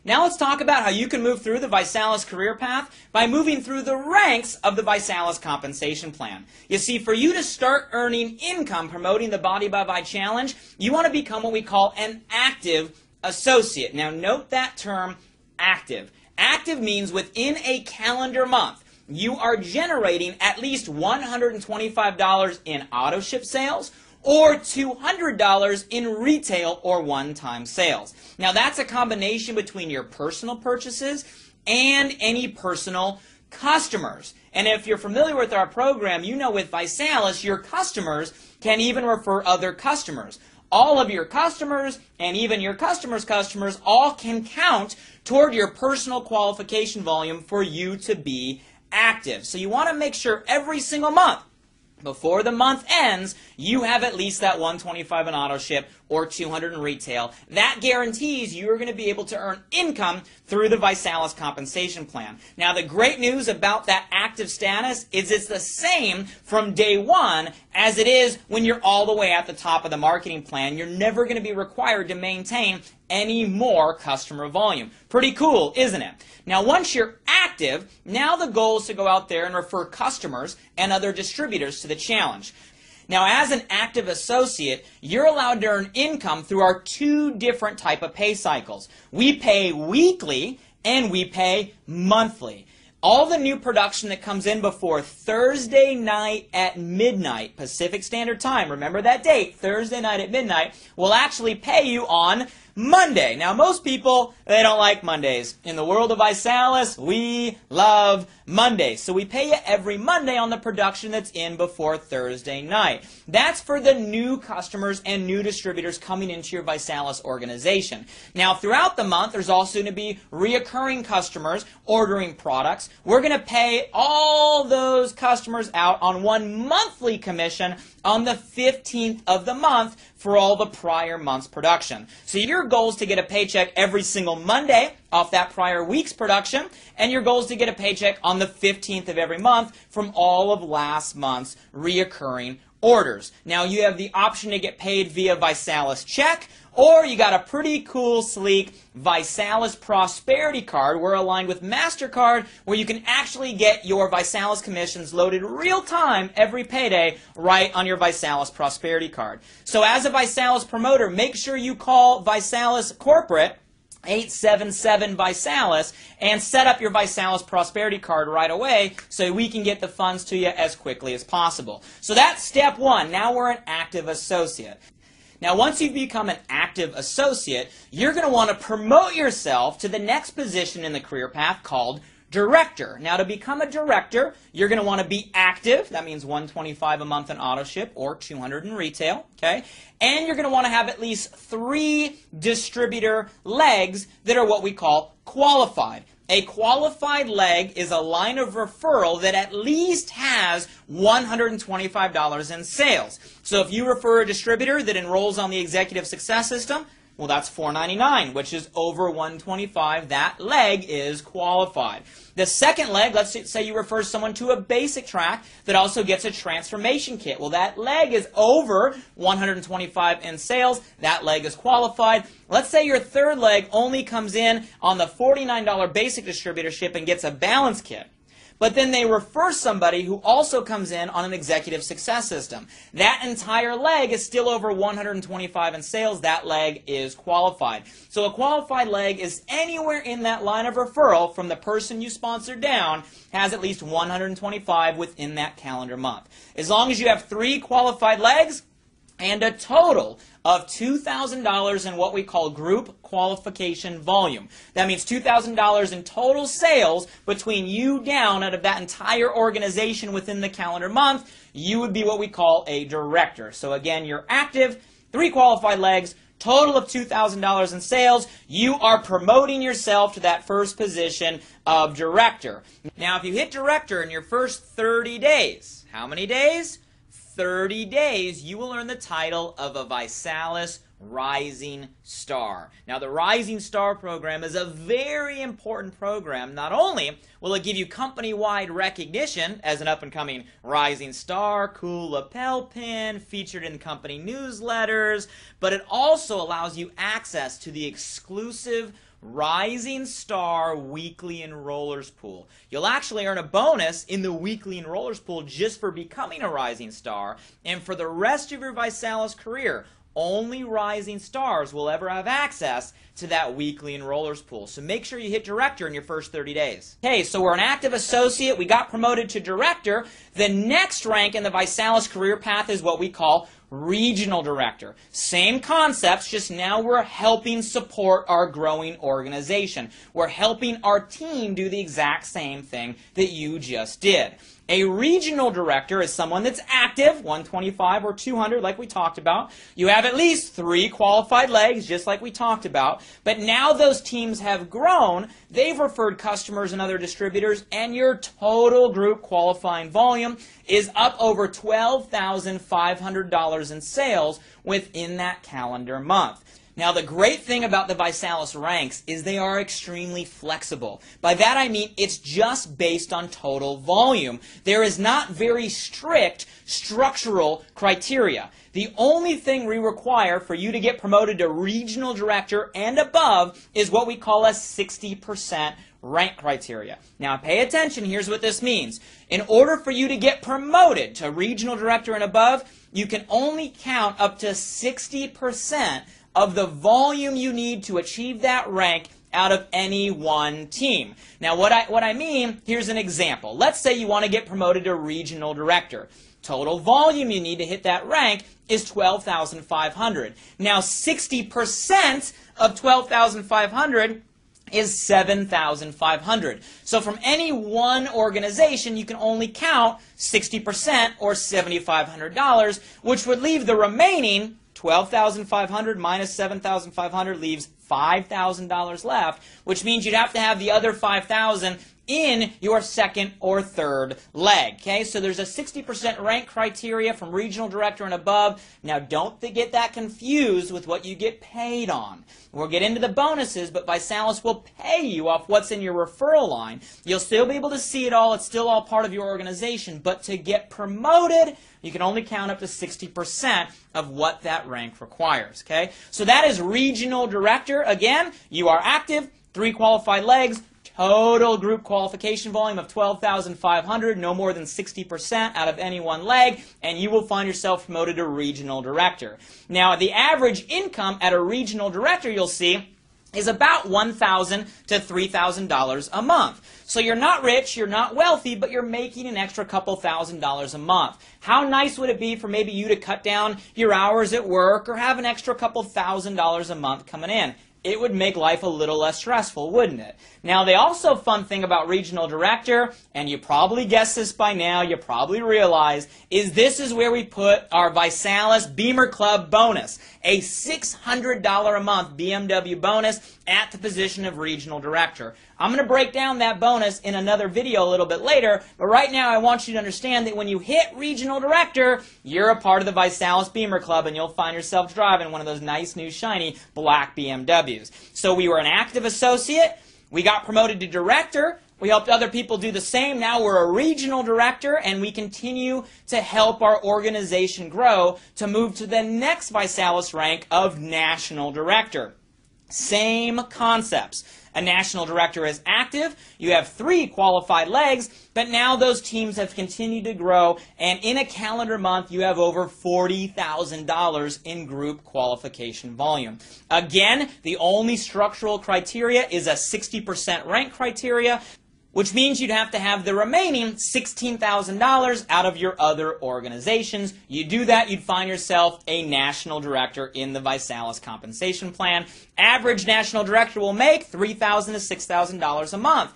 Now let's talk about how you can move through the Visalus career path by moving through the ranks of the Visalus compensation plan. You see, for you to start earning income promoting the Body by Vi Challenge, you want to become what we call an active associate. Now note that term, active. Active means within a calendar month, you are generating at least $125 in auto ship sales or $200 in retail or one-time sales. Now that's a combination between your personal purchases and any personal customers. And if you're familiar with our program, you know with Visalus, your customers can even refer other customers. All of your customers and even your customers' customers all can count toward your personal qualification volume for you to be active. So you want to make sure every single month, before the month ends, you have at least that $125 in auto ship or $200 in retail. That guarantees you are going to be able to earn income through the Visalus compensation plan. Now, the great news about that active status is it's the same from day one as it is when you're all the way at the top of the marketing plan. You're never going to be required to maintain any more customer volume. Pretty cool, isn't it? Now, once you're active, now the goal is to go out there and refer customers and other distributors to the challenge. Now, as an active associate, you're allowed to earn income through our two different type of pay cycles. We pay weekly and we pay monthly. All the new production that comes in before Thursday night at midnight, Pacific Standard Time, remember that date, Thursday night at midnight, will actually pay you on Monday. Now, most people, they don't like Mondays. In the world of Visalus, we love Mondays. So we pay you every Monday on the production that's in before Thursday night. That's for the new customers and new distributors coming into your Visalus organization. Now, throughout the month, there's also going to be reoccurring customers ordering products. We're going to pay all those customers out on one monthly commission on the 15th of the month for all the prior month's production. So your goal is to get a paycheck every single Monday off that prior week's production, and your goal is to get a paycheck on the 15th of every month from all of last month's reoccurring orders. Now, you have the option to get paid via Visalus check, or you got a pretty cool, sleek Visalus Prosperity Card. We're aligned with MasterCard, where you can actually get your Visalus commissions loaded real time every payday right on your Visalus Prosperity Card. So as a Visalus promoter, make sure you call Visalus Corporate 877 Visalus and set up your Visalus Prosperity Card right away so we can get the funds to you as quickly as possible. So that's step one. Now we're an active associate. Now, once you've become an active associate, you're going to want to promote yourself to the next position in the career path called director. Now, to become a director, you're going to want to be active. That means $125 a month in auto ship or $200 in retail. Okay? And you're going to want to have at least 3 distributor legs that are what we call qualified. A qualified leg is a line of referral that at least has $125 in sales. So if you refer a distributor that enrolls on the Executive Success System, well, that's $499, which is over $125. That leg is qualified. The second leg, let's say you refer someone to a basic track that also gets a transformation kit. Well, that leg is over $125 in sales. That leg is qualified. Let's say your third leg only comes in on the $49 basic distributorship and gets a balance kit. But then they refer somebody who also comes in on an Executive Success System. That entire leg is still over $125 in sales. That leg is qualified. So a qualified leg is anywhere in that line of referral from the person you sponsor down has at least $125 within that calendar month. As long as you have 3 qualified legs and a total of $2,000 in what we call group qualification volume. That means $2,000 in total sales between you down out of that entire organization within the calendar month. You would be what we call a director. So again, you're active, 3 qualified legs, total of $2,000 in sales. You are promoting yourself to that first position of director. Now, if you hit director in your first 30 days, how many days? 30 days, you will earn the title of a Visalus Rising Star. Now, the Rising Star program is a very important program. Not only will it give you company-wide recognition as an up-and-coming Rising Star, cool lapel pin, featured in company newsletters, but it also allows you access to the exclusive Rising Star Weekly Enrollers Pool. You'll actually earn a bonus in the Weekly Enrollers Pool just for becoming a Rising Star, and for the rest of your Visalus career, only Rising Stars will ever have access to that Weekly Enrollers Pool. So make sure you hit Director in your first 30 days. Okay, so we're an active associate. We got promoted to Director. The next rank in the Visalus career path is what we call Regional Director. Same concepts, just now we're helping support our growing organization. We're helping our team do the exact same thing that you just did. A regional director is someone that's active, 125 or 200 like we talked about. You have at least 3 qualified legs, just like we talked about. But now those teams have grown, they've referred customers and other distributors, and your total group qualifying volume is up over $12,500 in sales within that calendar month. Now, the great thing about the Visalus ranks is they are extremely flexible. By that I mean it's just based on total volume. There is not very strict structural criteria. The only thing we require for you to get promoted to regional director and above is what we call a 60% rank criteria. Now, pay attention. Here's what this means. In order for you to get promoted to regional director and above, you can only count up to 60% of the volume you need to achieve that rank out of any one team. Now, what I mean, here's an example. Let's say you want to get promoted to regional director. Total volume you need to hit that rank is 12,500. Now, 60% of 12,500 is 7,500. So from any one organization, you can only count 60% or $7,500, which would leave the remaining 12,500 minus 7,500 leaves $5,000 left, which means you'd have to have the other 5,000 in your second or third leg. Okay, so there's a 60% rank criteria from regional director and above. Now, don't get that confused with what you get paid on. We'll get into the bonuses, but Visalus will pay you off what's in your referral line. You'll still be able to see it all. It's still all part of your organization. But to get promoted, you can only count up to 60% of what that rank requires. Okay, so that is regional director. Again, you are active, 3 qualified legs, total group qualification volume of 12,500, no more than 60% out of any one leg, and you will find yourself promoted to regional director. Now, the average income at a regional director, you'll see, is about $1,000 to $3,000 a month. So you're not rich, you're not wealthy, but you're making an extra couple $1,000s a month. How nice would it be for maybe you to cut down your hours at work or have an extra couple $1,000s a month coming in? It would make life a little less stressful, wouldn't it? Now, the also fun thing about regional director, and you probably guessed this by now, you probably realize, is this is where we put our Visalus Beamer Club bonus, a $600 a month BMW bonus at the position of regional director. I'm going to break down that bonus in another video a little bit later, but right now I want you to understand that when you hit regional director, you're a part of the Visalus Beamer Club, and you'll find yourself driving one of those nice, new, shiny black BMWs. So we were an active associate. We got promoted to director. We helped other people do the same. Now we're a regional director, and we continue to help our organization grow to move to the next Visalus rank of national director. Same concepts. A national director is active. You have 3 qualified legs, but now those teams have continued to grow, and in a calendar month, you have over $40,000 in group qualification volume. Again, the only structural criteria is a 60% rank criteria, which means you'd have to have the remaining $16,000 out of your other organizations. You do that, you'd find yourself a national director in the Visalus compensation plan. Average national director will make $3,000 to $6,000 a month.